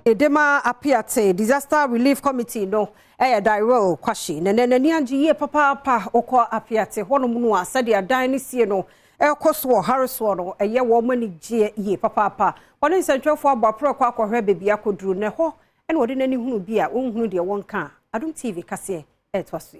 Edema Appiate Disaster Relief Committee no Dairo Kasee nani anji papa oko Appiate hono mu no asade adan ne sie no ekoso hareso no wo mani gye ye papa woni nsentwefo abapro kwa akohwe bebi akoduru ne ho ene wode nani hunu bi a onhunu de wonka Adom TV Kasee etwaso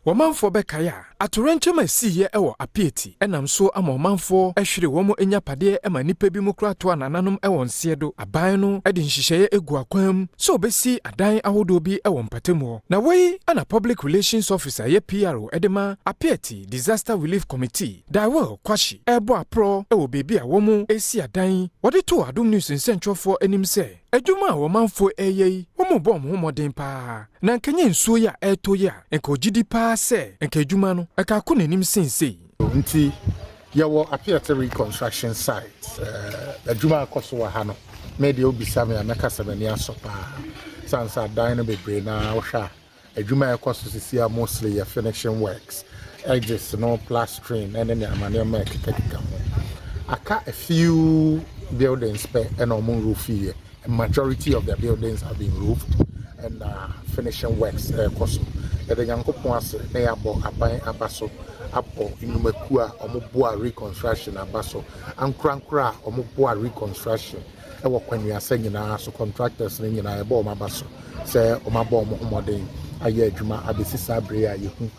Womanfo bekaya atorenche masiye ewo Appiate enam so ama womanfo ehwere womo enyapade ema nipa bi mu krato anananom ewo nsiedo aban no ede nhihye egu akwam so obesi adan ahodo bi ewo mpatemu na wei ana public relations officer ye PRO edema Appiate Disaster Relief Committee Dairo Kasee ebo apro ewo bebi a womo esi adan wode to Adom news nsentwofo anim se adwuma womanfo eyei womo bom homodin pa na nkanye nsuo ya eto ya enkogidi pa se enkadwuma no eka ko nanim sensei nti yawo Appiate reconstruction site adwuma akoso wa ha no media obisa me ameka sabani asopa sansa dan no bebre na wohwa adwuma akoso sisia mostly ya finishing works edges no plastering and then amane make kekeka aka a few buildings and on roof here. A majority of the buildings have been roofed and finishing works koso the yankopon ase na yabo aban abaso apo inumekua omoboa reconstruction abaso ankrankra omoboa reconstruction e wo kwanu ase nyina so contractors ne nyina e bo mabaso se omabo omodin aye adwuma abesisa abre ayehu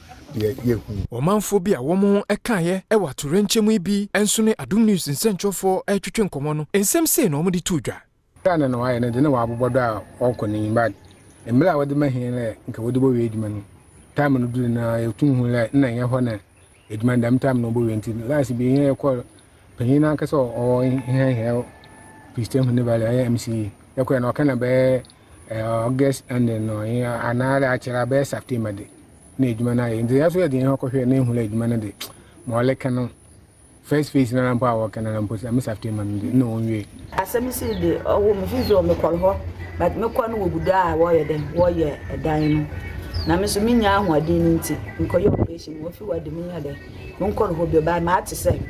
yehu womanfo bi a womo ekaye e watorenchemu bi enso ne Adom news nsentwofo etwetwe nkomo no ensem sei na omodi tudwa tane no aye ne de na wabobodo a okoni bad emla wode mahin le nka wode bo we edwuma no time no duru na etunhu le na ye ho na edwuma dam time no bo we nti last bi ye ko panyin na kase o he system ne bale ya MC ye ko na kana be August and no anara achira be September de na edwuma na ye nti yaso ye de ho ko hwe na ehula edwuma na de mo le kana first phase na mpa wo kana na mpo am September no onwe asemi si de owo me fizi o me kwal ho but me kwa no woguda a wo ye den wo ye edan no na me so minya ahoade nti nko ye operation wo fi wade minya de nko ho bi ba ma ate se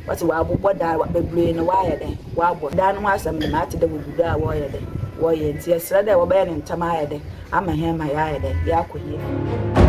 wati wa abobɔ da bebre no wa ye den wa abɔ da no asem na ate de woguda a wo ye den wo ye nti esra de wo ba ye ntama ye den ama he ma ya ye den ya akoye